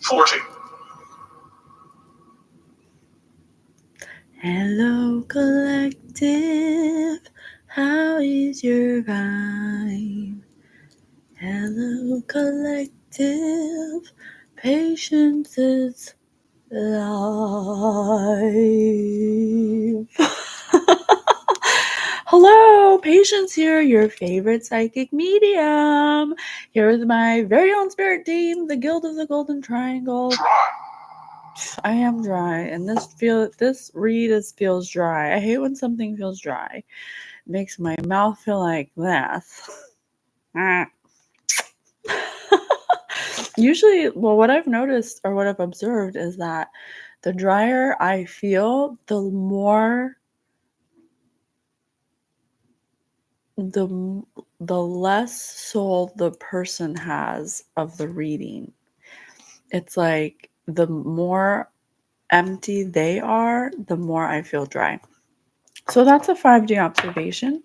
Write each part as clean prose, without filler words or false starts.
40. Hello, collective. How is your vibe? Hello, collective. Patience is life. Hello, Patience here, your favorite psychic medium. Here with my very own spirit team, the Guild of the Golden Triangle. Dry. I am dry, and this read feels dry. I hate when something feels dry. It makes my mouth feel like this. Usually, well, what I've noticed or what I've observed is that the drier I feel, the less soul the person has of the reading. It's like the more empty they are, the more I feel dry. So that's a 5D observation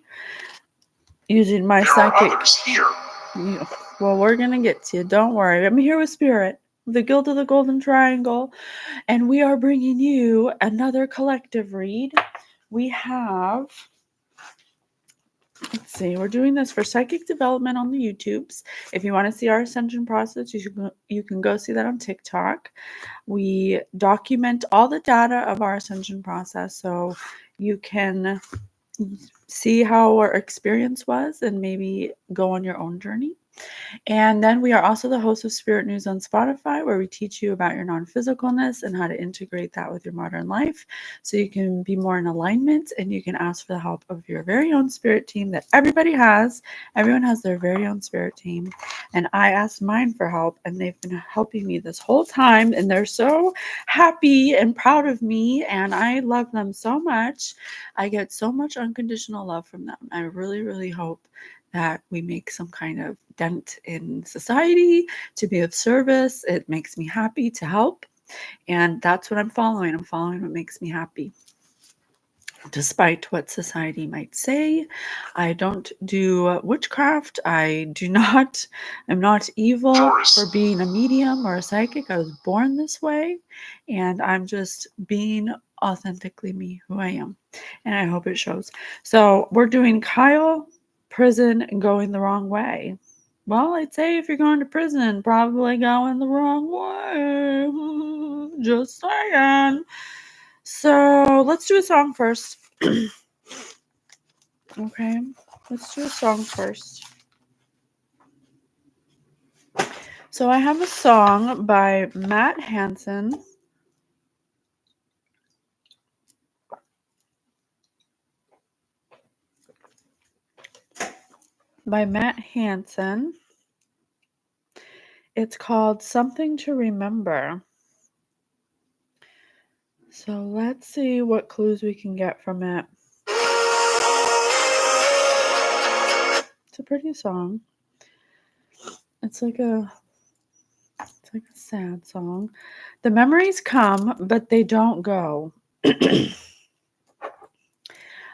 using my There psychic. are others here. Well, we're going to get to you. Don't worry. I'm here with Spirit, the Guild of the Golden Triangle, and we are bringing you another collective read. We have, let's see, we're doing this for psychic development on the YouTubes. If you want to see our ascension process, you can go see that on TikTok. We document all the data of our ascension process so you can see how our experience was and maybe go on your own journey. And then we are also the host of Spirit News on Spotify, where we teach you about your non-physicalness and how to integrate that with your modern life so you can be more in alignment, and you can ask for the help of your very own spirit team that everybody has. Everyone has their very own spirit team. And I asked mine for help, and they've been helping me this whole time, and they're so happy and proud of me, and I love them so much. I get so much unconditional love from them. I really, really hope that we make some kind of dent in society to be of service. It makes me happy to help. And that's what I'm following. I'm following what makes me happy. Despite what society might say, I don't do witchcraft. I'm not evil for being a medium or a psychic. I was born this way, and I'm just being authentically me, who I am. And I hope it shows. So we're doing Kyle, prison, and going the wrong way. Well, I'd say if you're going to prison, probably going the wrong way. Just saying. So let's do a song first. Okay, let's do a song first. So I have a song by Matt Hansen. It's called Something to Remember. So let's see what clues we can get from it. It's a pretty song. It's like a sad song. The memories come, but they don't go.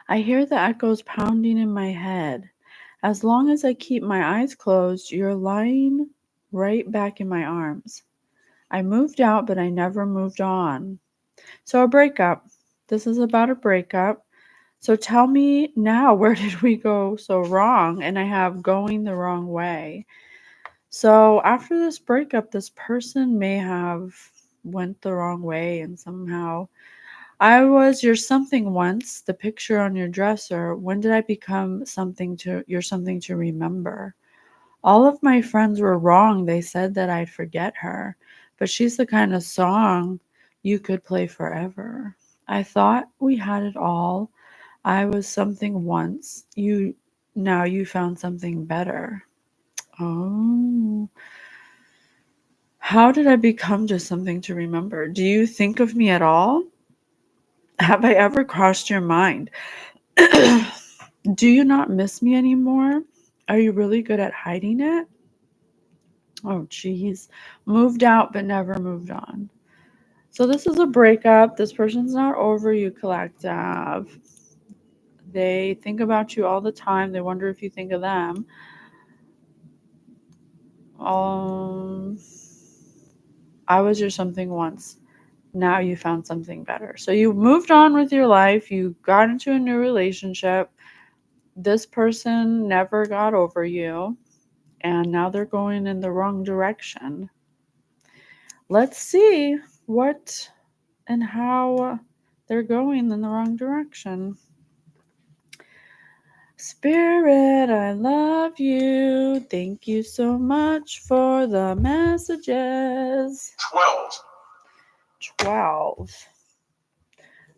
I hear the echoes pounding in my head. As long as I keep my eyes closed, you're lying right back in my arms. I moved out, but I never moved on. So a breakup. This is about a breakup. So tell me now, where did we go so wrong? And I have going the wrong way. So after this breakup, this person may have went the wrong way, and somehow I was your something once, the picture on your dresser. When did I become you're something to remember? All of my friends were wrong. They said that I'd forget her, but she's the kind of song you could play forever. I thought we had it all. I was something once. Now you found something better. Oh. How did I become just something to remember? Do you think of me at all? Have I ever crossed your mind? Do you not miss me anymore? Are you really good at hiding it? Oh, geez. Moved out but never moved on. So this is a breakup. This person's not over you, collective. They think about you all the time. They wonder if you think of them. Um, I was your something once. Now you found something better. So you moved on with your life. You got into a new relationship. This person never got over you. And now they're going in the wrong direction. Let's see what and how they're going in the wrong direction. Spirit, I love you. Thank you so much for the messages. 12.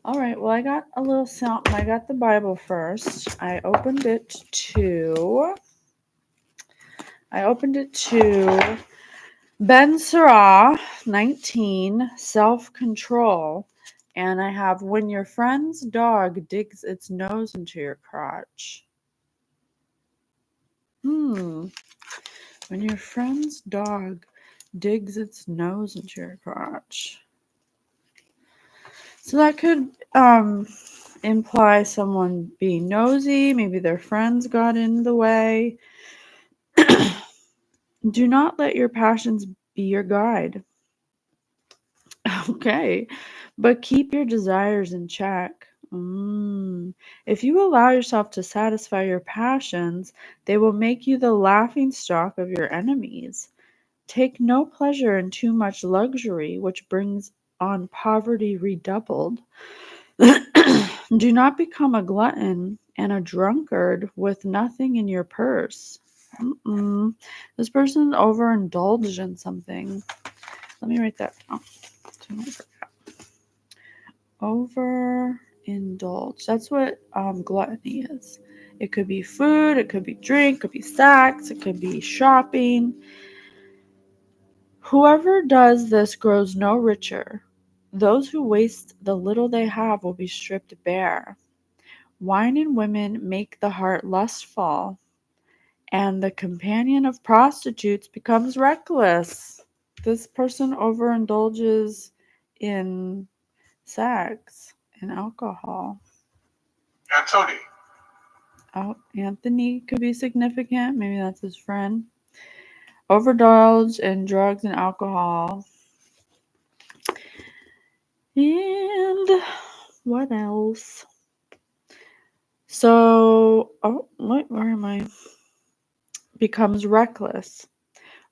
All right, well, I got a little something. I got the Bible first. I opened it to Ben Sirah 19, self-control. And I have, when your friend's dog digs its nose into your crotch. When your friend's dog digs its nose into your crotch. So that could imply someone being nosy. Maybe their friends got in the way. Do not let your passions be your guide. Okay, but keep your desires in check. If you allow yourself to satisfy your passions, they will make you the laughing stock of your enemies. Take no pleasure in too much luxury, which brings on poverty redoubled. Do not become a glutton and a drunkard with nothing in your purse. This person overindulged in something. Let me write that down. Overindulge. That's what gluttony is. It could be food, it could be drink, it could be sex, it could be shopping. Whoever does this grows no richer. Those who waste the little they have will be stripped bare. Wine and women make the heart lustful, and the companion of prostitutes becomes reckless. This person overindulges in sex and alcohol. Anthony could be significant. Maybe that's his friend. Overindulge in drugs and alcohol. And what else? So, where am I? Becomes reckless.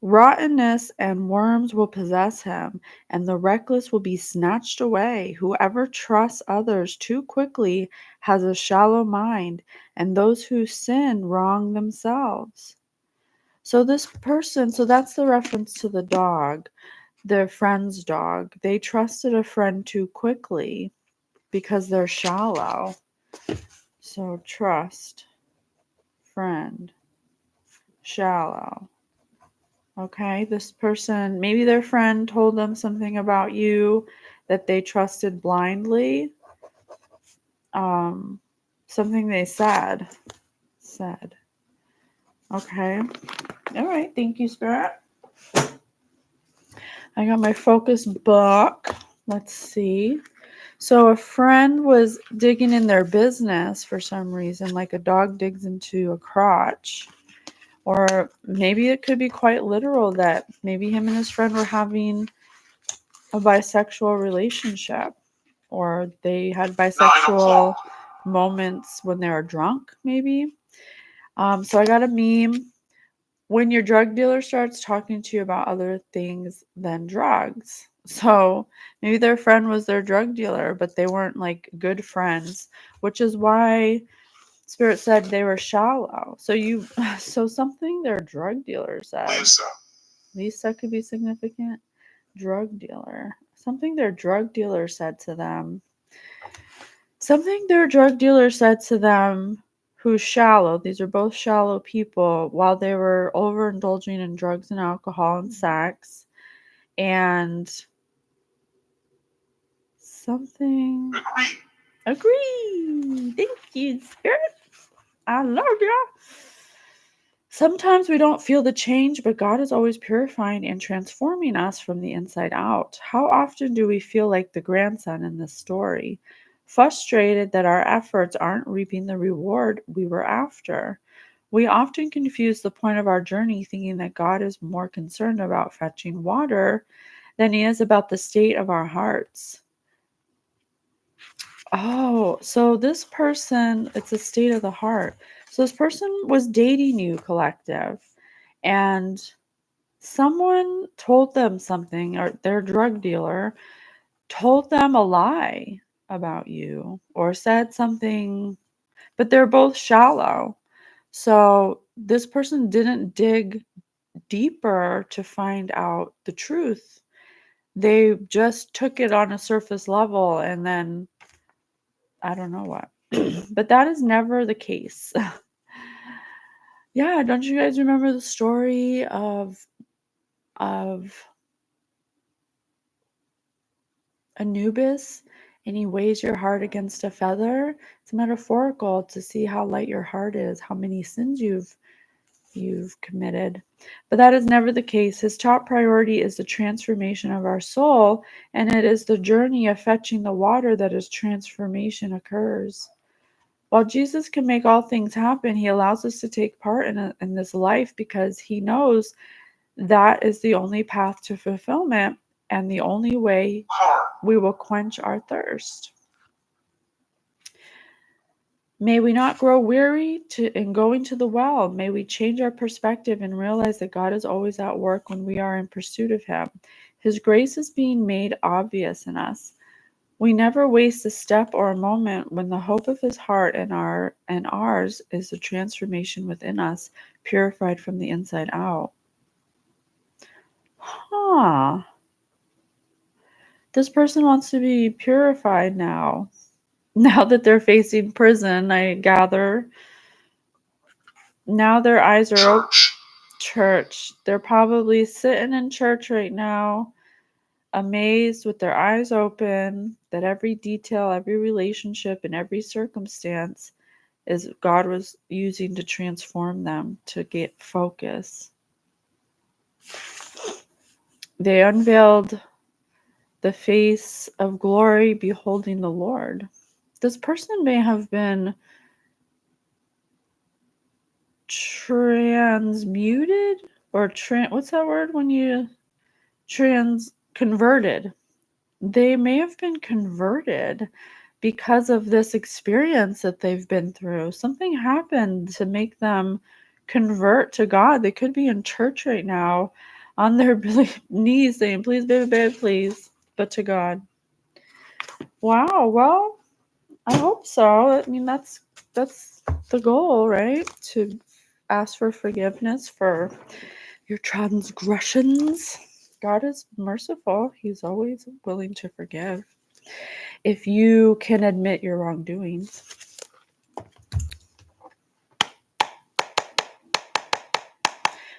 Rottenness and worms will possess him, and the reckless will be snatched away. Whoever trusts others too quickly has a shallow mind, and those who sin wrong themselves. So this person, so that's the reference to the dog, their friend's dog. They trusted a friend too quickly because they're shallow. So trust, friend, shallow. Okay, this person, maybe their friend told them something about you that they trusted blindly. Something they said. Okay. All right. Thank you, Spirit. I got my focus book. Let's see. So a friend was digging in their business for some reason, like a dog digs into a crotch. Or maybe it could be quite literal that maybe him and his friend were having a bisexual relationship, or they had bisexual moments when they were drunk, maybe. So I got a meme. When your drug dealer starts talking to you about other things than drugs. So maybe their friend was their drug dealer, but they weren't like good friends, which is why Spirit said they were shallow. So something their drug dealer said. Lisa could be significant. Drug dealer. Something their drug dealer said to them. Who's shallow. These are both shallow people while they were overindulging in drugs and alcohol and sex. And something. Agree. Thank you, Spirit. I love ya. Sometimes we don't feel the change, but God is always purifying and transforming us from the inside out. How often do we feel like the grandson in this story, frustrated that our efforts aren't reaping the reward we were after? We often confuse the point of our journey, thinking that God is more concerned about fetching water than he is about the state of our hearts. Oh, so this person, it's a state of the heart. So this person was dating you, collective, and someone told them something, or their drug dealer told them a lie about you, or said something, but they're both shallow. So this person didn't dig deeper to find out the truth. They just took it on a surface level and then I don't know what. But that is never the case. Yeah, don't you guys remember the story of Anubis, and he weighs your heart against a feather? It's metaphorical to see how light your heart is, how many sins you've committed. But that is never the case. His top priority is the transformation of our soul, and it is the journey of fetching the water that his transformation occurs. While Jesus can make all things happen, he allows us to take part in this life because he knows that is the only path to fulfillment and the only way we will quench our thirst. May we not grow weary in going to the well. May we change our perspective and realize that God is always at work when we are in pursuit of him. His grace is being made obvious in us. We never waste a step or a moment when the hope of his heart and ours is the transformation within us, purified from the inside out. Huh. This person wants to be purified now. Now that they're facing prison, I gather. Now their eyes are open. Church. They're probably sitting in church right now, amazed with their eyes open that every detail, every relationship, and every circumstance is God was using to transform them to get focus. They unveiled the face of glory, beholding the Lord. This person may have been transmuted or what's that word when you converted? They may have been converted because of this experience that they've been through. Something happened to make them convert to God. They could be in church right now on their knees saying, please, baby, baby, please, but to God. Wow. Well, I hope so. I mean, that's the goal, right? To ask for forgiveness for your transgressions. God is merciful. He's always willing to forgive if you can admit your wrongdoings.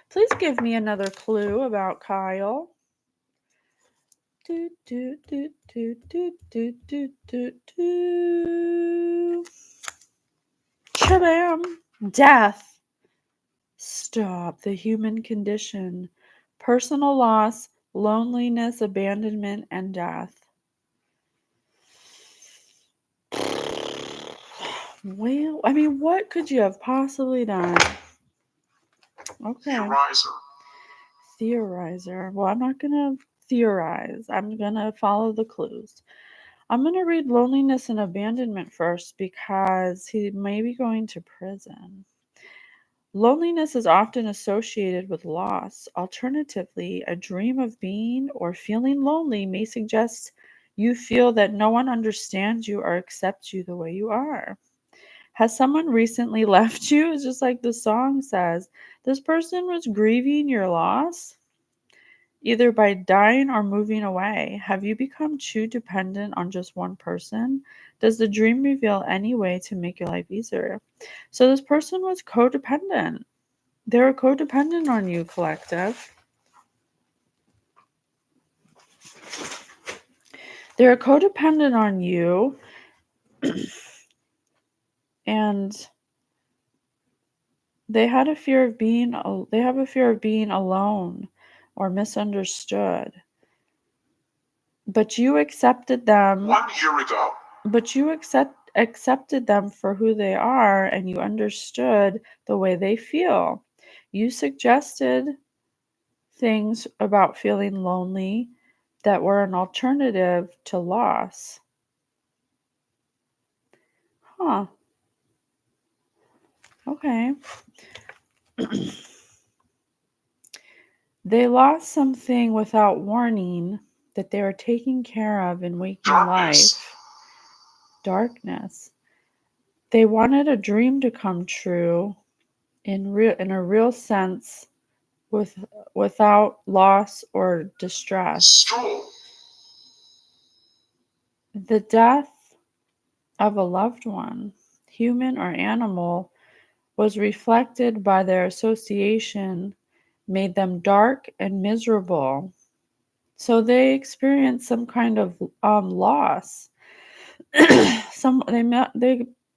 Please give me another clue about Kyle. Shabam! Death. Stop. The human condition. Personal loss, loneliness, abandonment, and death. Well, I mean, what could you have possibly done? Okay. Theorizer. Well, I'm not going to theorize. I'm going to follow the clues. I'm going to read loneliness and abandonment first because he may be going to prison. Loneliness is often associated with loss. Alternatively, a dream of being or feeling lonely may suggest you feel that no one understands you or accepts you the way you are. Has someone recently left you? It's just like the song says. This person was grieving your loss, either by dying or moving away. Have you become too dependent on just one person? Does the dream reveal any way to make your life easier? So this person was codependent. They were codependent on you, collective. They're codependent on you, and they have a fear of being alone or misunderstood. But you accepted them 1 year ago. But you accepted them for who they are, and you understood the way they feel. You suggested things about feeling lonely that were an alternative to loss. Huh. Okay. They lost something without warning that they were taking care of in waking life. Darkness. They wanted a dream to come true in a real sense, without loss or distress. The death of a loved one, human or animal, was reflected by their association, made them dark and miserable. So they experienced some kind of loss.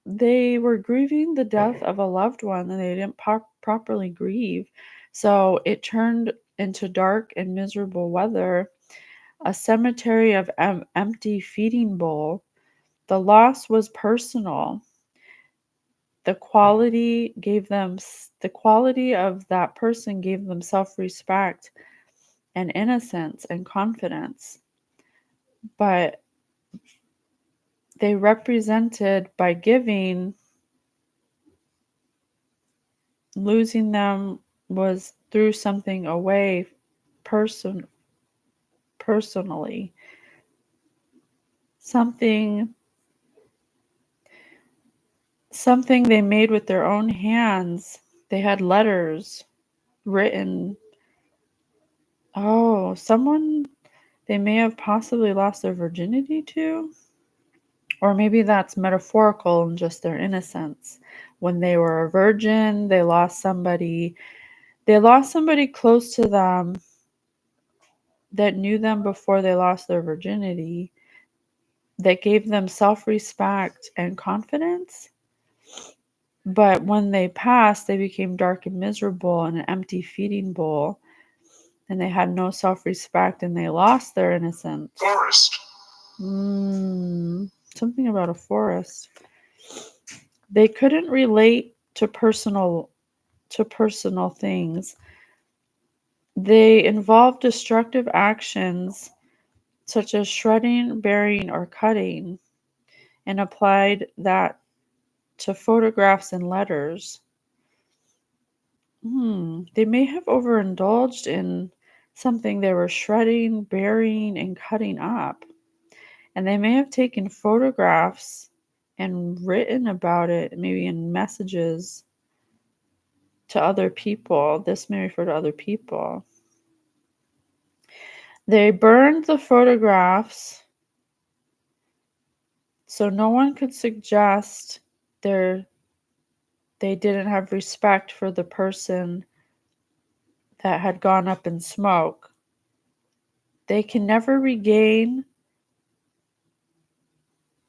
They were grieving the death of a loved one, and they didn't properly grieve. So it turned into dark and miserable weather, a cemetery of empty feeding bowl. The loss was personal. The quality of that person gave them self-respect and innocence and confidence. But they represented, by giving, losing them was threw something away personally. Something they made with their own hands. They had letters written. Oh, someone they may have possibly lost their virginity to. Or maybe that's metaphorical and just their innocence. When they were a virgin, they lost somebody close to them that knew them before they lost their virginity, that gave them self-respect and confidence. But when they passed, they became dark and miserable in an empty feeding bowl, and they had no self-respect, and they lost their innocence. Forest. Something about a forest. They couldn't relate to personal things. They involved destructive actions such as shredding, burying, or cutting, and applied that to photographs and letters. They may have overindulged in something they were shredding, burying, and cutting up. And they may have taken photographs and written about it, maybe in messages to other people. This may refer to other people. They burned the photographs so no one could suggest they didn't have respect for the person that had gone up in smoke. They can never regain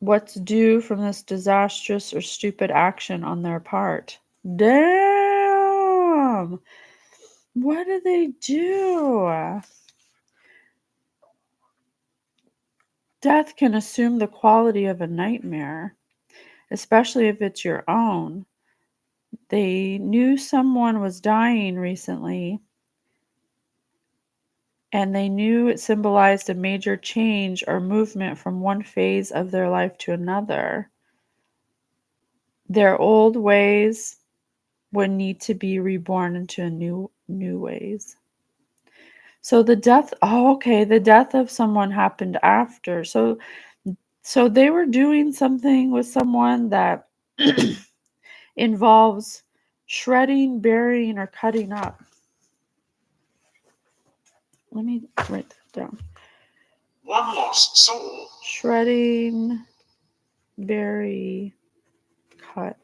what's due from this disastrous or stupid action on their part. Damn! What do they do? Death can assume the quality of a nightmare, especially if it's your own. They knew someone was dying recently, and they knew it symbolized a major change or movement from one phase of their life to another. Their old ways would need to be reborn into new ways. So the death of someone happened after. So they were doing something with someone that involves shredding, burying, or cutting up. Let me write that down. One lost soul. Shredding, bury, cut.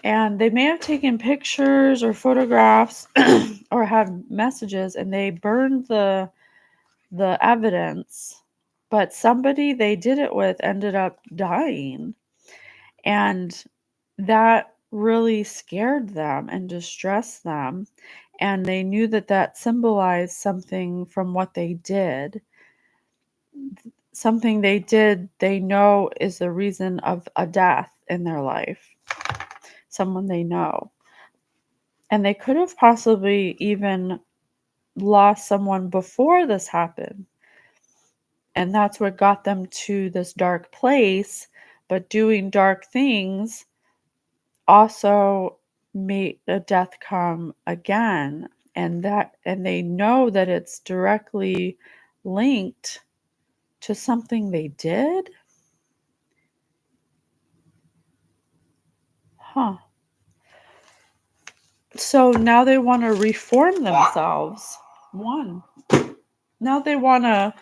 And they may have taken pictures or photographs or had messages, and they burned the evidence. But somebody they did it with ended up dying. And that really scared them and distressed them. And they knew that symbolized something from what they did. Something they did, they know is the reason of a death in their life. Someone they know. And they could have possibly even lost someone before this happened. And that's what got them to this dark place. But doing dark things also made a death come again. And they know that it's directly linked to something they did. Huh. So now they want to reform themselves. One. Now they want to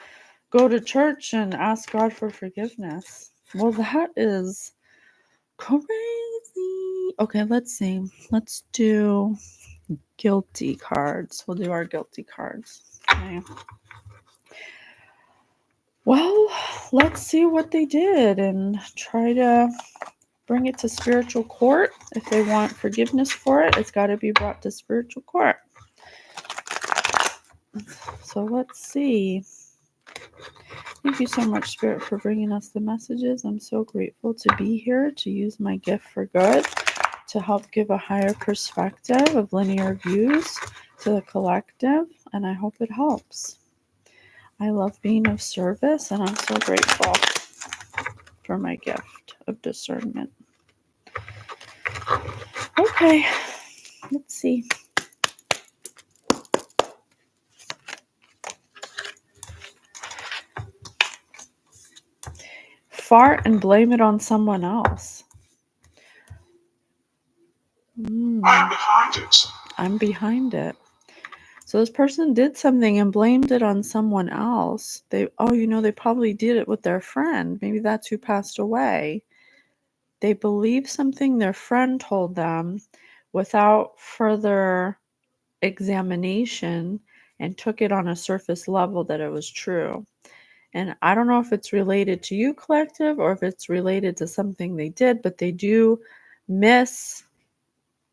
go to church and ask God for forgiveness. Well, that is crazy. Okay, let's see. Let's do guilty cards. We'll do our guilty cards. Okay. Well, let's see what they did and try to bring it to spiritual court. If they want forgiveness for it, it's got to be brought to spiritual court. So let's see. Thank you so much, Spirit, for bringing us the messages. I'm so grateful to be here, to use my gift for good, to help give a higher perspective of linear views to the collective, and I hope it helps. I love being of service, and I'm so grateful for my gift of discernment. Okay, let's see. Fart and blame it on someone else. I'm behind it. I'm behind it. So this person did something and blamed it on someone else. They probably did it with their friend. Maybe that's who passed away. They believed something their friend told them without further examination and took it on a surface level that it was true. And I don't know if it's related to you, collective, or if it's related to something they did, but they do miss.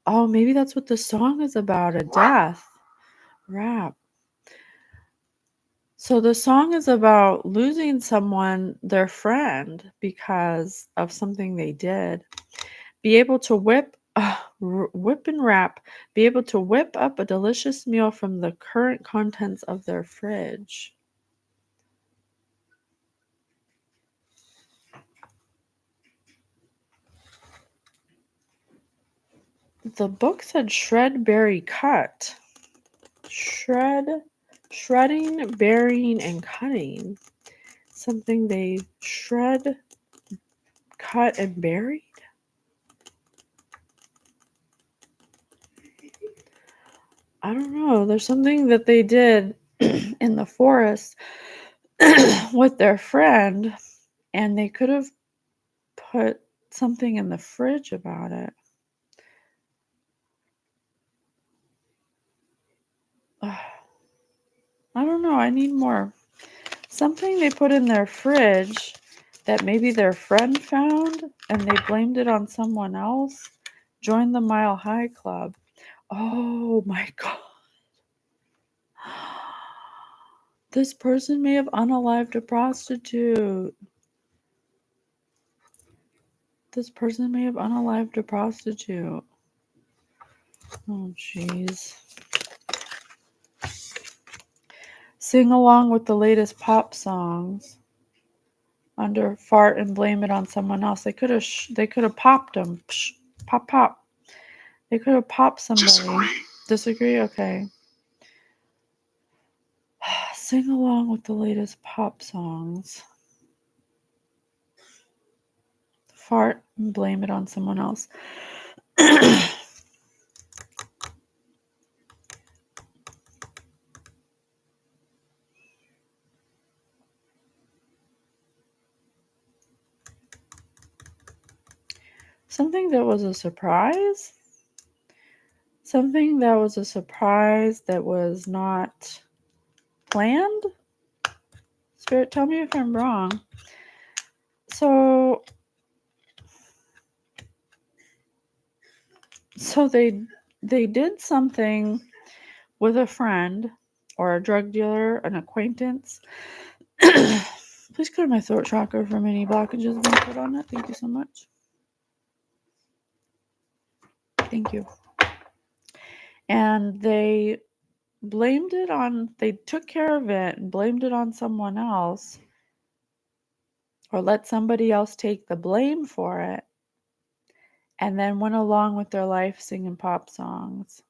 Oh, maybe that's what the song is about, a death. Rap. So the song is about losing someone, their friend, because of something they did. Be able to whip and wrap, be able to whip up a delicious meal from the current contents of their fridge. The book said shred, bury, cut. Shredding, burying, and cutting. Something they shred, cut, and buried? I don't know. There's something that they did in the forest with their friend, and they could have put something in the fridge about it. I don't know. I need more. Something they put in their fridge that maybe their friend found and they blamed it on someone else. Join the Mile High Club. Oh my God. This person may have unalived a prostitute. This person may have unalived a prostitute. Oh, jeez. Sing along with the latest pop songs. Under fart and blame it on someone else. They could have popped them. Psh, pop, pop. They could have popped somebody. Disagree? Okay. Sing along with the latest pop songs. Fart and blame it on someone else. Something that was a surprise. Something that was a surprise that was not planned. Spirit, tell me if I'm wrong. So they did something with a friend or a drug dealer, an acquaintance. Please clear my throat chakra from any blockages being put on it. Thank you so much. Thank you. And they took care of it and blamed it on someone else or let somebody else take the blame for it, and then went along with their life singing pop songs,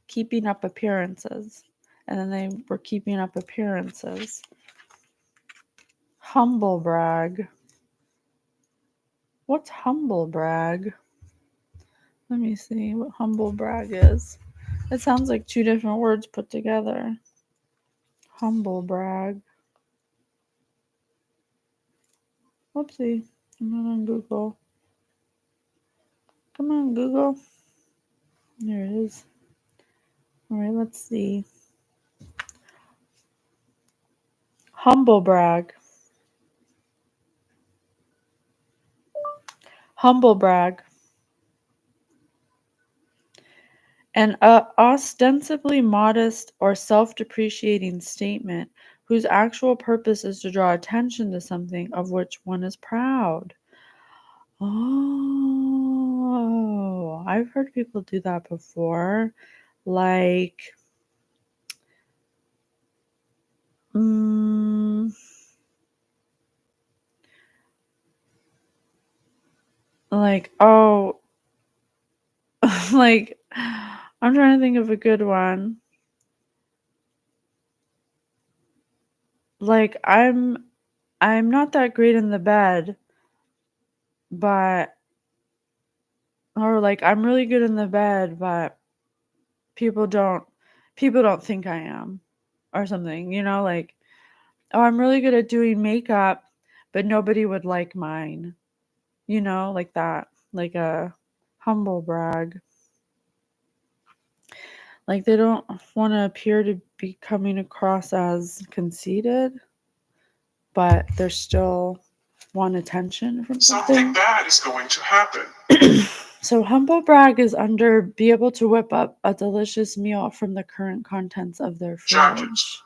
keeping up appearances. And then they were keeping up appearances. Humble brag. What's humble brag? Let me see what humble brag is. It sounds like two different words put together. Humble brag. Whoopsie. I'm not on Google. Come on, Google. There it is. All right, let's see. Humble brag. Humble brag. An ostensibly modest or self-depreciating statement whose actual purpose is to draw attention to something of which one is proud. Oh, I've heard people do that before. Like, oh, like, I'm trying to think of a good one. Like, I'm not that great in the bed, but, or like, I'm really good in the bed, but people don't think I am, or something, like, oh, I'm really good at doing makeup, but nobody would like mine, like that, like a humble brag. Like they don't want to appear to be coming across as conceited, but they're still want attention from something. Something bad is going to happen. So humble brag is under be able to whip up a delicious meal from the current contents of their fridge.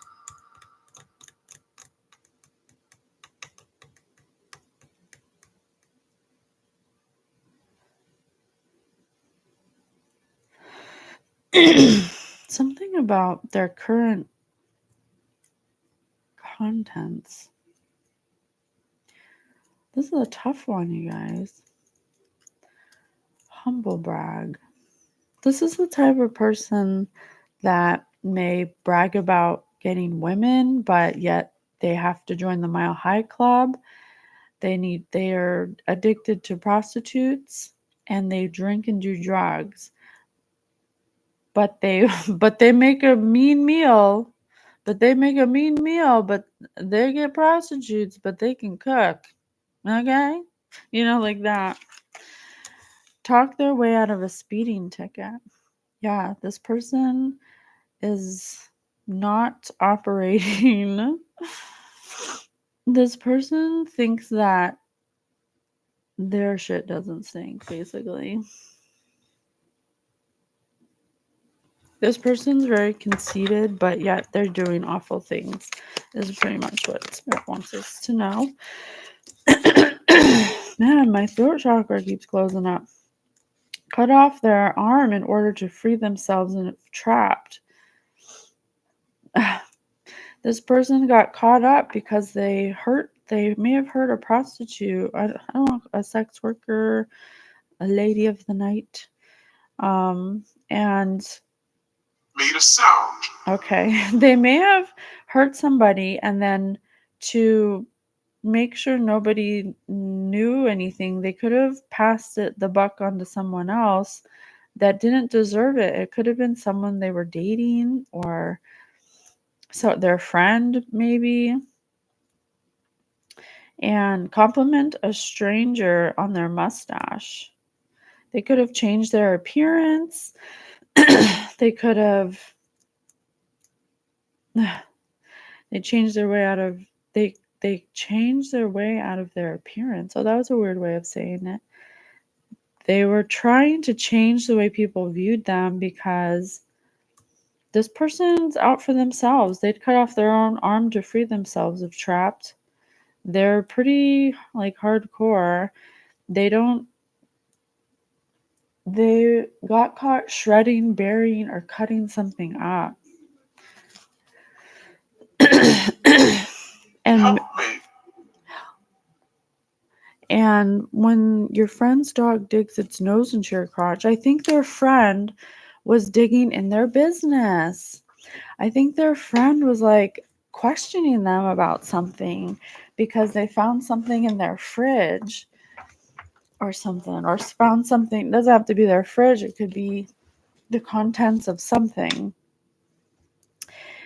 Something about their current contents. This is a tough one, you guys. Humble brag. This is the type of person that may brag about getting women, but yet they have to join the Mile High Club. They are addicted to prostitutes and they drink and do drugs. But they make a mean meal. But they get prostitutes, but they can cook. Okay? Like that. Talk their way out of a speeding ticket. Yeah, this person is not operating. This person thinks that their shit doesn't stink, basically. This person's very conceited, but yet they're doing awful things, is pretty much what Spirit wants us to know. Man, my throat chakra keeps closing up. Cut off their arm in order to free themselves and trapped. This person got caught up because they may have hurt a prostitute, I don't know, a sex worker, a lady of the night, and made a sound. Okay, they may have hurt somebody, and then to make sure nobody knew anything, they could have passed the buck on to someone else that didn't deserve it. It could have been someone they were dating or their friend, maybe. And compliment a stranger on their mustache. They could have changed their appearance. They could have they changed their way out of their appearance. Oh, that was a weird way of saying it. They were trying to change the way people viewed them because this person's out for themselves. They'd cut off their own arm to free themselves if trapped. They're pretty hardcore. They got caught shredding, burying, or cutting something up. And Help me. and when your friend's dog digs its nose into your crotch, I think their friend was digging in their business. I think their friend was like questioning them about something because they found something in their fridge or something, or found something. It doesn't have to be their fridge, it could be the contents of something.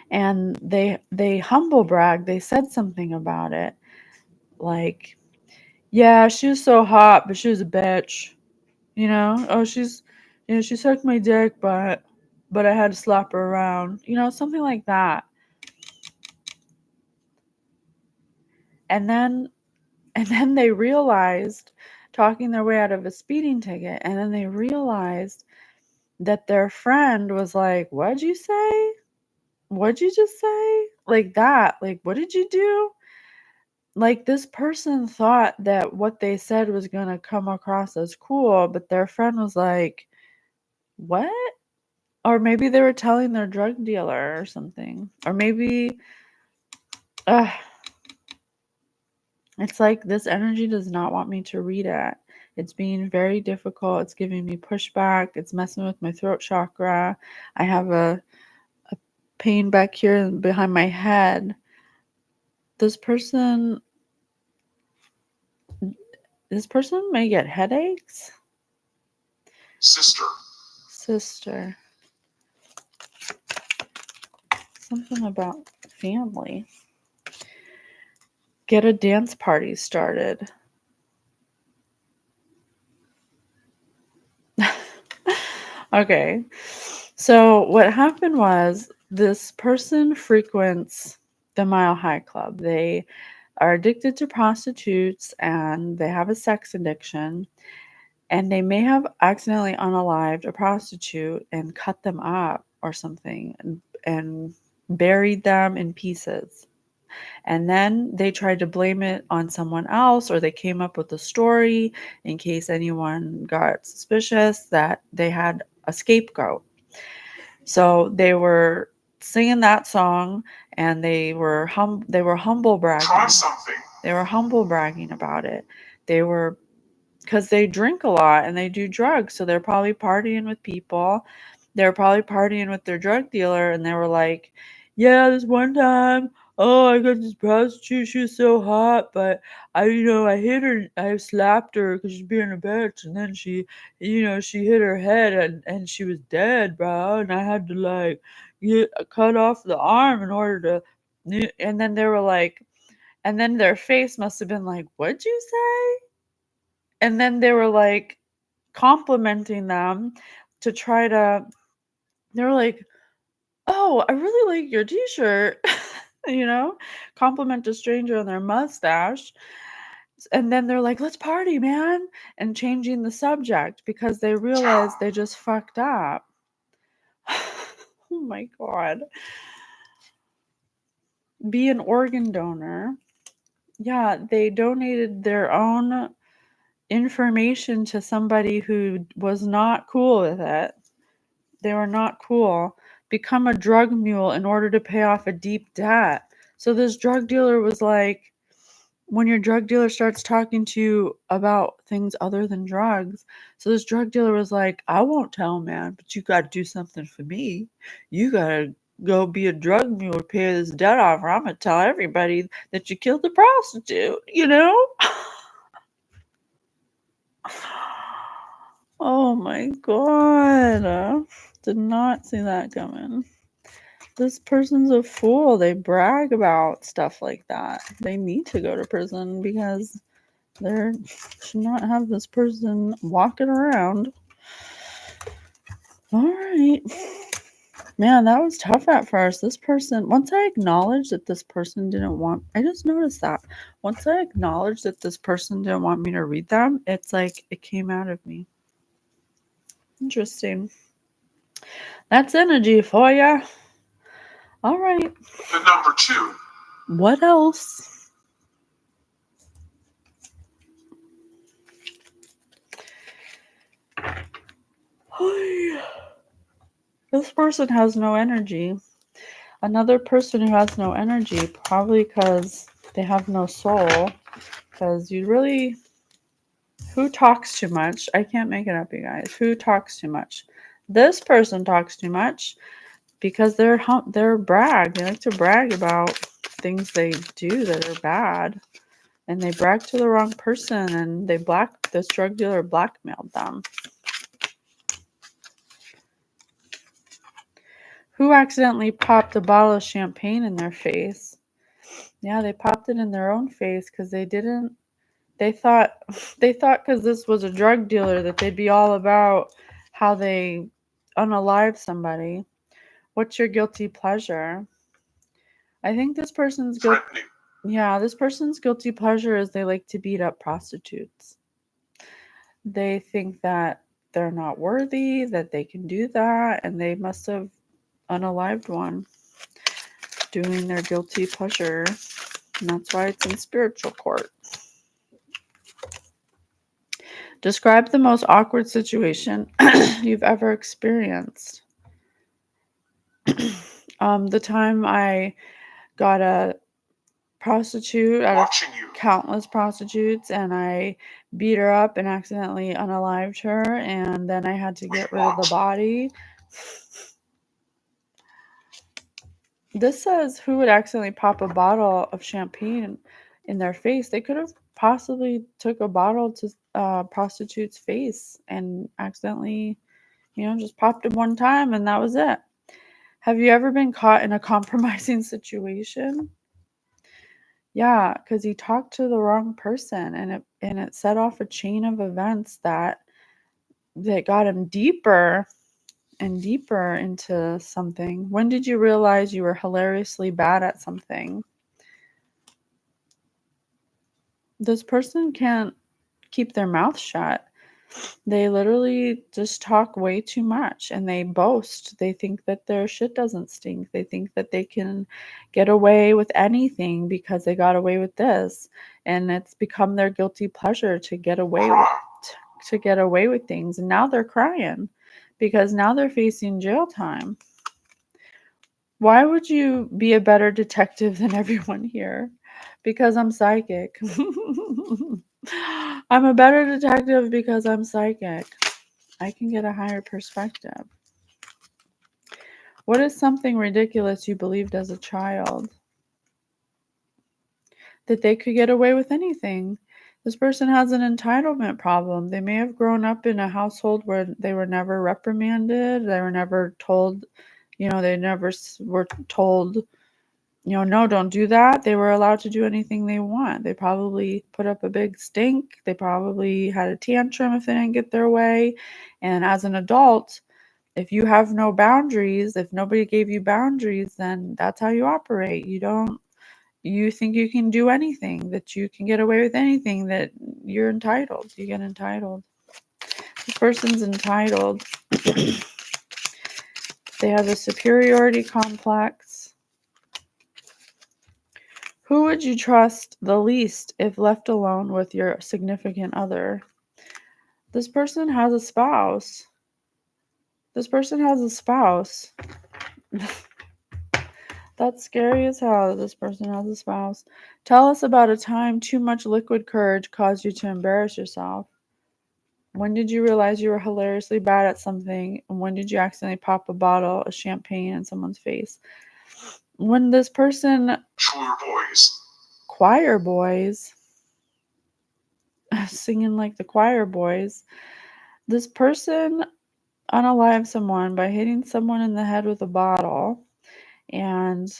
And they humble brag. They said something about it, like, yeah, she was so hot, but she was a bitch. Oh, she sucked my dick, but I had to slap her around. Something like that. And then they realized, talking their way out of a speeding ticket, and then they realized that their friend was like, "What'd you say? What'd you just say?" Like that. Like, what did you do? Like, this person thought that what they said was going to come across as cool, but their friend was like, "What?" Or maybe they were telling their drug dealer or something. Or maybe it's like this energy does not want me to read it. It's being very difficult. It's giving me pushback. It's messing with my throat chakra. I have a pain back here behind my head. This person may get headaches. Sister. Something about family. Get a dance party started. Okay. So what happened was, this person frequents the Mile High Club. They are addicted to prostitutes and they have a sex addiction, and they may have accidentally unalived a prostitute and cut them up or something, and buried them in pieces. And then they tried to blame it on someone else, or they came up with a story in case anyone got suspicious that they had a scapegoat. So they were singing that song, and they were humble bragging. Try something. They were humble bragging about it. They were, because they drink a lot and they do drugs, so they're probably partying with people. They're probably partying with their drug dealer, and they were like, "Yeah, this one time, oh, I got this prostitute. She was so hot, but I hit her. I slapped her because she's being a bitch, and then she hit her head, and she was dead, bro. And I had to cut off the arm in order to." And then they were like, and then their face must have been like, "What'd you say?" And then they were like complimenting them to try to, they were like, "Oh, I really like your t-shirt." Compliment a stranger on their mustache. And then they're like, "Let's party, man." And changing the subject because they realized they just fucked up. Oh my God. Be an organ donor. Yeah, they donated their own information to somebody who was not cool with it. They were not cool. Become a drug mule in order to pay off a deep debt. So this drug dealer was like, when your drug dealer starts talking to you about things other than drugs, so this drug dealer was like, "I won't tell, man, but you got to do something for me. You got to go be a drug mule to pay this debt off, or I'm going to tell everybody that you killed the prostitute, Oh my God. Did not see that coming. This person's a fool. They brag about stuff like that. They need to go to prison because they should not have this person walking around. All right. Man, that was tough at first. This person, once I acknowledged that this person didn't want, I just noticed that. Once I acknowledged that this person didn't want me to read them, it's like it came out of me. Interesting. That's energy for ya. All right. The number 2. What else? This person has no energy. Another person who has no energy, probably because They have no soul. Because who talks too much? I can't make it up, you guys. Who talks too much? This person talks too much because they're brag. They like to brag about things they do that are bad. And they brag to the wrong person, and this drug dealer blackmailed them. Who accidentally popped a bottle of champagne in their face? Yeah, they popped it in their own face because they thought because this was a drug dealer that they'd be all about how they unalive somebody. What's your guilty pleasure? I think this person's this person's guilty pleasure is they like to beat up prostitutes. They think that they're not worthy, that they can do that, and they must have unalived one doing their guilty pleasure. And that's why it's in spiritual court. Describe the most awkward situation you've ever experienced. The time I got a prostitute out of countless prostitutes, and I beat her up and accidentally unalived her, and then I had to get rid of the body. This says who would accidentally pop a bottle of champagne in their face. They could have possibly took a bottle to a prostitute's face and accidentally, just popped it one time and that was it. Have you ever been caught in a compromising situation? Yeah, because he talked to the wrong person, and it set off a chain of events that got him deeper and deeper into something. When did you realize you were hilariously bad at something? This person can't keep their mouth shut. They literally just talk way too much, and they boast. They think that their shit doesn't stink. They think that they can get away with anything because they got away with this, and it's become their guilty pleasure to get away with things. And now they're crying because now they're facing jail time. Why would you be a better detective than everyone here? Because I'm psychic. I'm a better detective because I'm psychic. I can get a higher perspective. What is something ridiculous you believed as a child? That they could get away with anything. This person has an entitlement problem. They may have grown up in a household where they were never reprimanded. They were never told, they never were told, no, don't do that. They were allowed to do anything they want. They probably put up a big stink. They probably had a tantrum if they didn't get their way. And as an adult, if you have no boundaries, if nobody gave you boundaries, then that's how you operate. You think you can do anything, that you can get away with anything, that you're entitled. You get entitled. This person's entitled. They have a superiority complex. Who would you trust the least if left alone with your significant other? This person has a spouse. That's scary as hell that this person has a spouse. Tell us about a time too much liquid courage caused you to embarrass yourself. When did you realize you were hilariously bad at something? And when did you accidentally pop a bottle of champagne in someone's face? When this person... Choir boys. Singing like the choir boys. This person unalived someone by hitting someone in the head with a bottle. And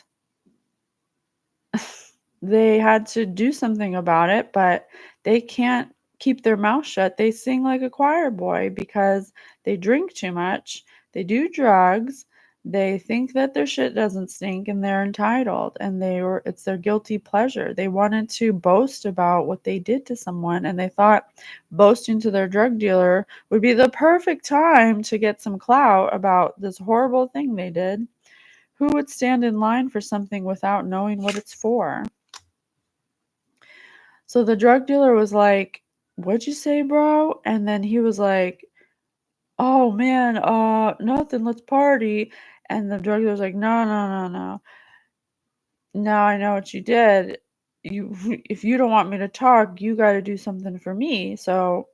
they had to do something about it, but they can't keep their mouth shut. They sing like a choir boy because they drink too much, they do drugs, they think that their shit doesn't stink, and they're entitled, and it's their guilty pleasure. They wanted to boast about what they did to someone, and they thought boasting to their drug dealer would be the perfect time to get some clout about this horrible thing they did. Who would stand in line for something without knowing what it's for? So the drug dealer was like, "What'd you say, bro?" And then he was like, "Oh man, nothing, let's party." And the drug dealer was like, "No, no, no, no. Now I know what you did. if you don't want me to talk, you got to do something for me. So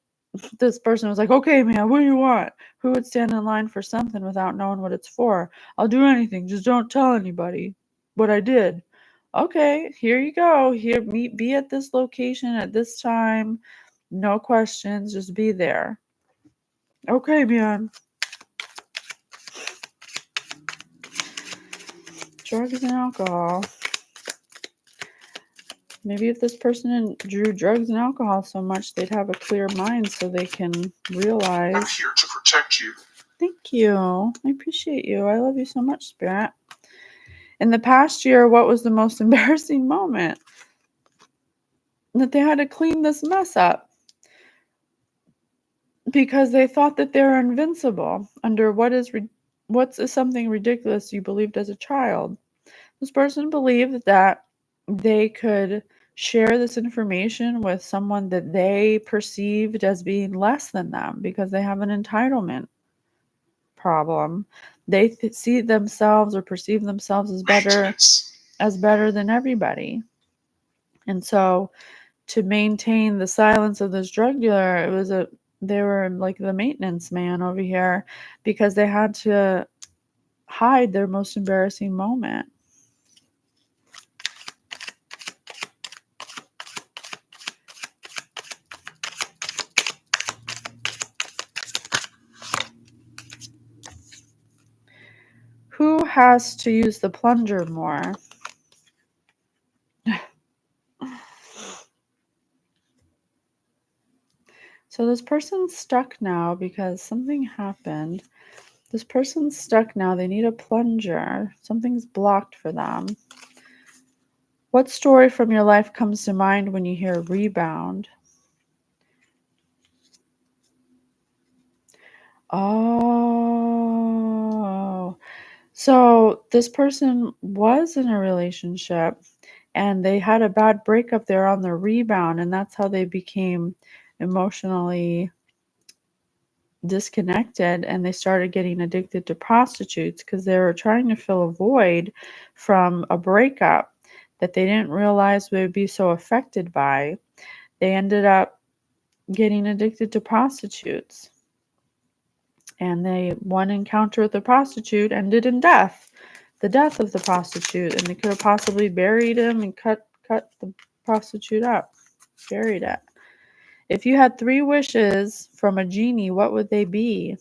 this person was like, okay, man, what do you want? Who would stand in line for something without knowing what it's for? I'll do anything. Just don't tell anybody what I did. Okay, here you go. Here, be at this location at this time. No questions. Just be there. Okay, man. Drugs and alcohol. Maybe if this person drew drugs and alcohol so much, they'd have a clear mind so they can realize. I'm here to protect you. Thank you. I appreciate you. I love you so much, Spirit. In the past year, what was the most embarrassing moment? That they had to clean this mess up because they thought that they were invincible under what's something ridiculous you believed as a child. This person believed that they could share this information with someone that they perceived as being less than them because they have an entitlement problem. They see themselves or perceive themselves as better than everybody. And so to maintain the silence of this drug dealer, they were like the maintenance man over here because they had to hide their most embarrassing moment. Who has to use the plunger more? So this person's stuck now because something happened. This person's stuck now. They need a plunger. Something's blocked for them. What story from your life comes to mind when you hear rebound? Oh, so this person was in a relationship and they had a bad breakup. They're on the rebound, and that's how they became emotionally disconnected, and they started getting addicted to prostitutes because they were trying to fill a void from a breakup that they didn't realize they would be so affected by. They ended up getting addicted to prostitutes, and one encounter with a prostitute ended in the death of the prostitute, and they could have possibly buried him and cut the prostitute up, buried it. If you had 3 wishes from a genie, what would they be?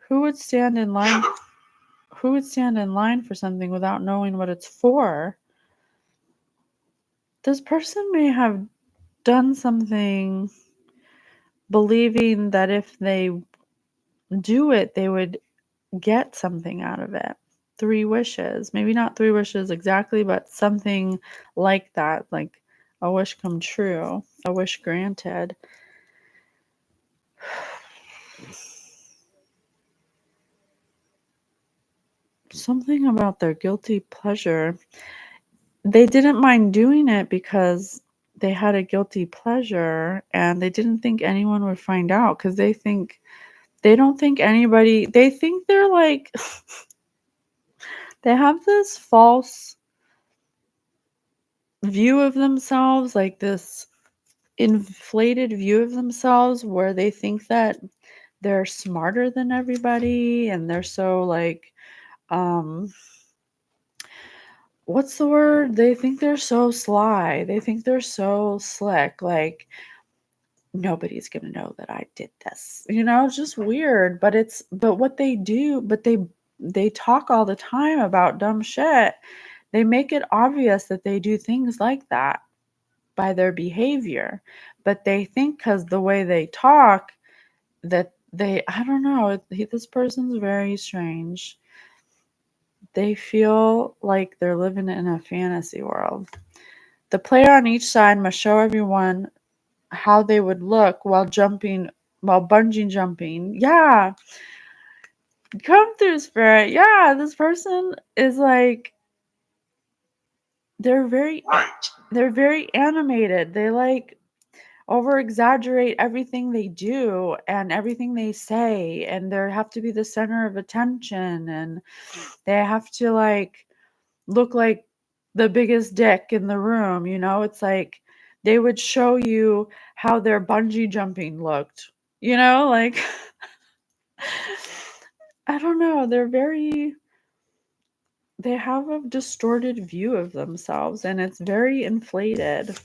Who would stand in line for something without knowing what it's for? This person may have done something believing that if they do it, they would get something out of it. 3 wishes. Maybe not 3 wishes exactly, but something like that, like a wish come true, a wish granted. Something about their guilty pleasure. They didn't mind doing it because they had a guilty pleasure and they didn't think anyone would find out because they don't think anybody, they think they're like, they have this false view of themselves, like this inflated view of themselves where they think that they're smarter than everybody and they're so like, what's the word? They think they're so sly. They think they're so slick. Like, nobody's going to know that I did this. It's just weird, but what they do, but they talk all the time about dumb shit. They make it obvious that they do things like that by their behavior, but they think because the way they talk that I don't know, this person's very strange. They feel like they're living in a fantasy world. The player on each side must show everyone how they would look while bungee jumping. Yeah. Come through, Spirit. Yeah, this person is like, they're very animated. They like over exaggerate everything they do and everything they say, and they have to be the center of attention, and they have to like look like the biggest dick in the room, you know? It's like they would show you how their bungee jumping looked, you know? Like, I don't know. They have a distorted view of themselves and it's very inflated.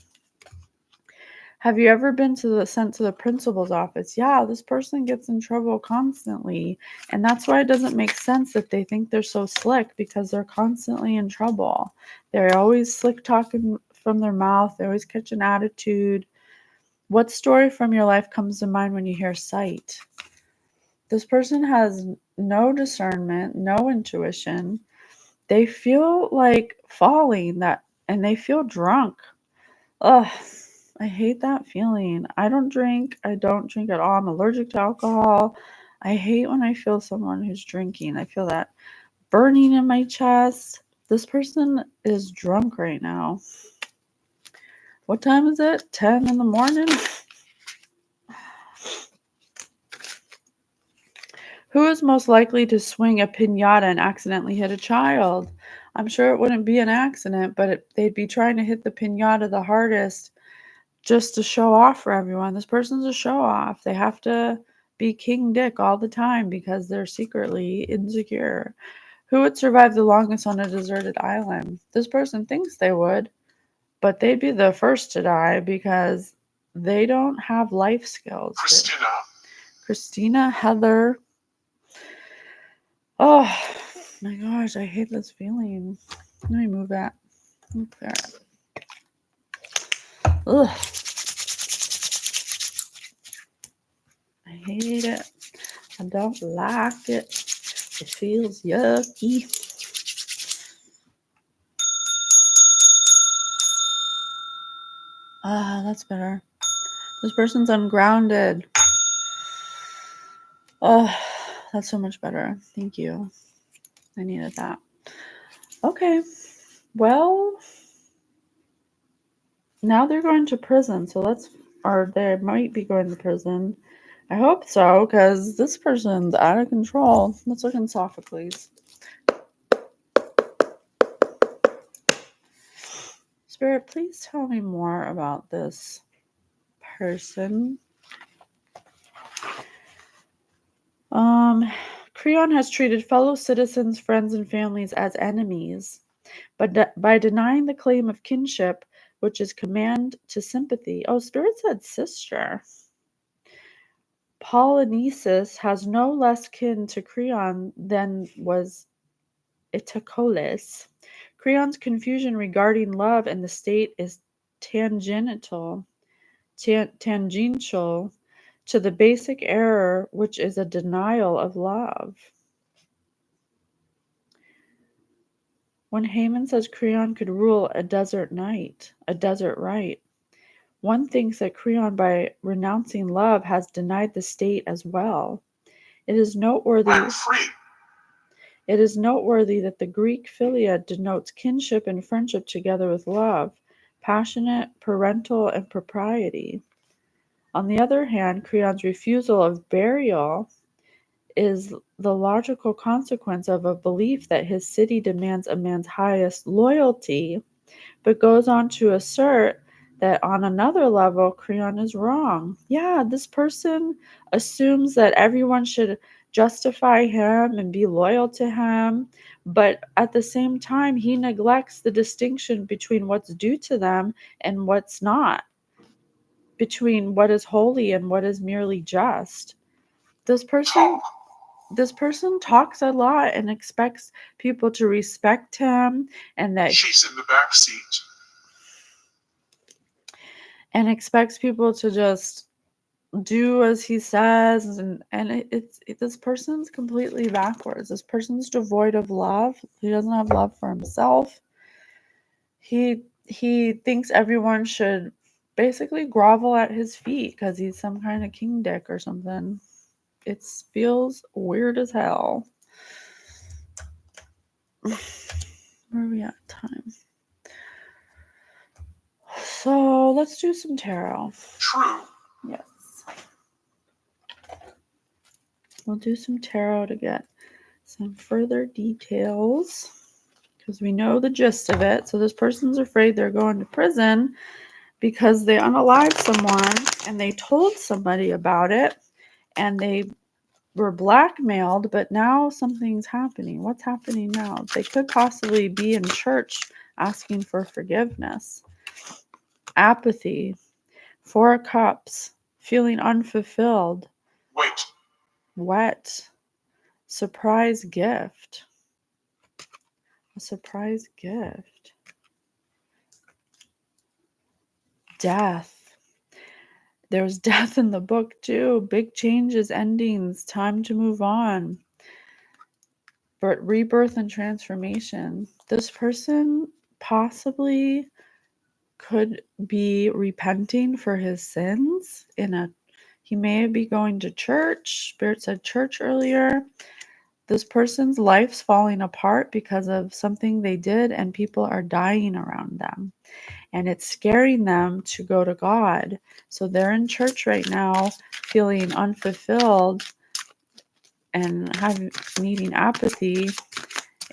Have you ever been sent to the principal's office? Yeah, this person gets in trouble constantly. And that's why it doesn't make sense that they think they're so slick, because they're constantly in trouble. They're always slick talking from their mouth. They always catch an attitude. What story from your life comes to mind when you hear sight? This person has no discernment, no intuition. They feel like falling, and they feel drunk. Ugh, I hate that feeling. I don't drink. I don't drink at all. I'm allergic to alcohol. I hate when I feel someone who's drinking. I feel that burning in my chest. This person is drunk right now. What time is it? 10 in the morning? Who is most likely to swing a pinata and accidentally hit a child? I'm sure it wouldn't be an accident, but they'd be trying to hit the pinata the hardest just to show off for everyone. This person's a show off. They have to be King Dick all the time because they're secretly insecure. Who would survive the longest on a deserted island? This person thinks they would, but they'd be the first to die because they don't have life skills. Christina, Heather. Oh my gosh, I hate this feeling. Let me move that. Okay. Ugh. I hate it. I don't like it. It feels yucky. Ah, that's better. This person's ungrounded. Oh, that's so much better. Thank you. I needed that. Okay. Well, now they're going to prison. Or they might be going to prison. I hope so, because this person's out of control. Let's look in Sophocles. Spirit, please tell me more about this person. Creon has treated fellow citizens, friends, and families as enemies, but by denying the claim of kinship, which is command to sympathy. Oh, Spirit said sister. Polynices has no less kin to Creon than was Itacolus. Creon's confusion regarding love and the state is tangential to the basic error, which is a denial of love. When Haman says Creon could rule a desert right, one thinks that Creon, by renouncing love, has denied the state as well. It is noteworthy that the Greek philia denotes kinship and friendship together with love, passionate, parental, and propriety. On the other hand, Creon's refusal of burial is the logical consequence of a belief that his city demands a man's highest loyalty, but goes on to assert that on another level, Creon is wrong. Yeah, this person assumes that everyone should justify him and be loyal to him, but at the same time, he neglects the distinction between what's due to them and what's not, between what is holy and what is merely just. This person talks a lot and expects people to respect him, and that she's in the back seat. And expects people to just do as he says, and this person's completely backwards. This person's devoid of love. He doesn't have love for himself. He thinks everyone should basically grovel at his feet because he's some kind of king dick or something. It feels weird as hell. Where are we at time? So let's do some tarot. True. Yes. We'll do some tarot to get some further details, because we know the gist of it. So this person's afraid they're going to prison because they unalived someone and they told somebody about it and they were blackmailed, but now something's happening. What's happening now? They could possibly be in church asking for forgiveness. Apathy. 4 cups. Feeling unfulfilled. Wait. Wet. Surprise gift. A surprise gift. Death. There's death in the book too. Big changes, endings, time to move on. But rebirth and transformation. This person possibly could be repenting for his sins he may be going to church. Spirit said church earlier. This person's life's falling apart because of something they did and people are dying around them. And it's scaring them to go to God. So they're in church right now feeling unfulfilled and needing apathy.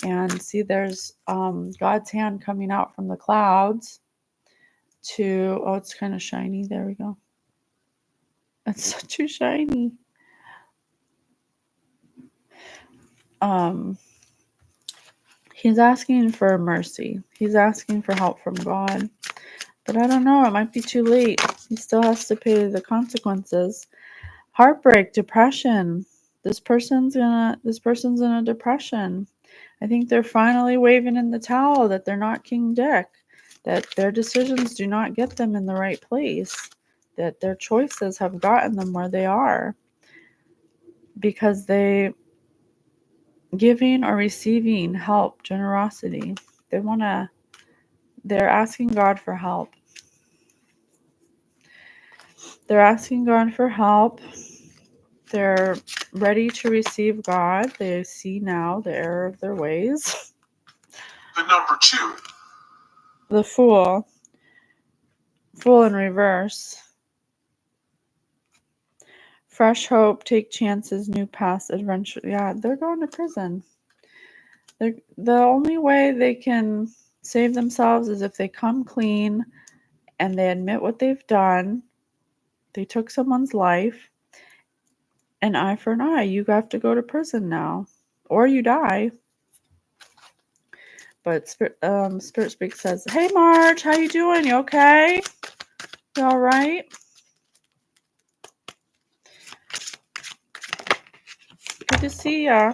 And see, there's God's hand coming out from the clouds to, oh, it's kind of shiny. There we go. It's too shiny. He's asking for mercy. He's asking for help from God. But I don't know, it might be too late. He still has to pay the consequences. Heartbreak, depression. This person's in a depression. I think they're finally waving in the towel that they're not King Dick, that their decisions do not get them in the right place, that their choices have gotten them where they are because they giving or receiving help, generosity. They're asking God for help. They're asking God for help. They're ready to receive God. They see now the error of their ways. The number 2. The Fool. Fool in reverse. Fresh hope, take chances, new paths, adventure. Yeah, they're going to prison. The only way they can save themselves is if they come clean and they admit what they've done. They took someone's life. An eye for an eye. You have to go to prison now. Or you die. But Spirit Speak says, hey, Marge, how you doing? You okay? You all right? Good to see ya.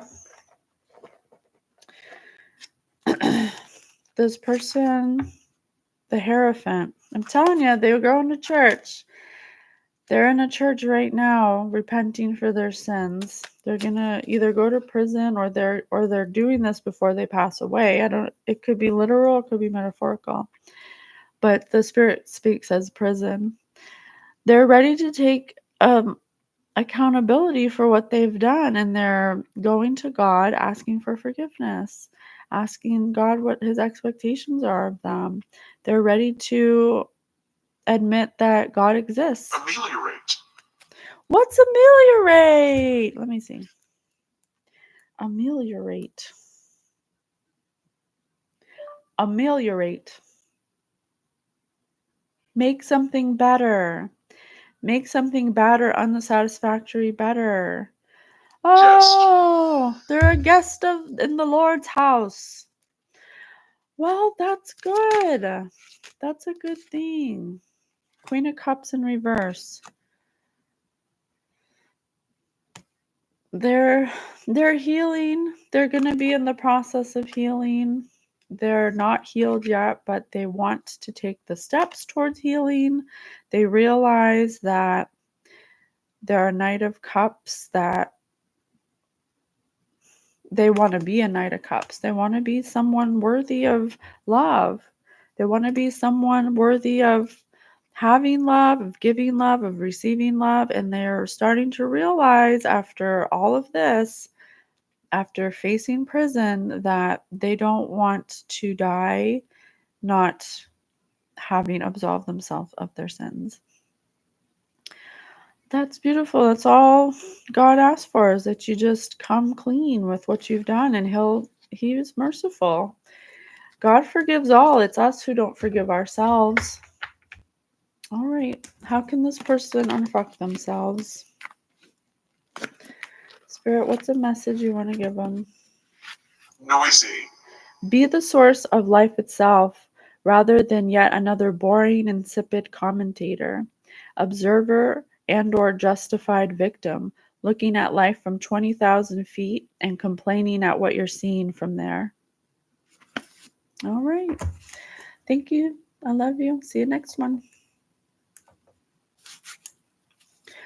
This person, the Hierophant. I'm telling you, they were going to church. They're in a church right now, repenting for their sins. They're gonna either go to prison or they're doing this before they pass away. It could be literal, it could be metaphorical. But the Spirit Speaks as prison. They're ready to take accountability for what they've done, and they're going to God asking for forgiveness, asking God what his expectations are of them. They're ready to admit that God exists. Ameliorate. What's ameliorate? Let me see. Ameliorate. Ameliorate. Make something better. Make something better, unsatisfactory better. Oh, they're a guest in the Lord's house. Well, that's good. That's a good thing. Queen of Cups in reverse. They're healing. They're going to be in the process of healing. They're not healed yet, but they want to take the steps towards healing. They realize that they're a Knight of Cups, that they want to be a Knight of Cups. They want to be someone worthy of love. They want to be someone worthy of having love, of giving love, of receiving love. And they're starting to realize after all of this, after facing prison, that they don't want to die not having absolved themselves of their sins. That's beautiful. That's all God asks for, is that you just come clean with what you've done, and He is merciful. God forgives all. It's us who don't forgive ourselves. All right. How can this person unfuck themselves? Spirit, what's a message you want to give them? Noisy. Be the source of life itself, rather than yet another boring, insipid commentator, observer, and/or justified victim, looking at life from 20,000 feet and complaining at what you're seeing from there. All right. Thank you. I love you. See you next one.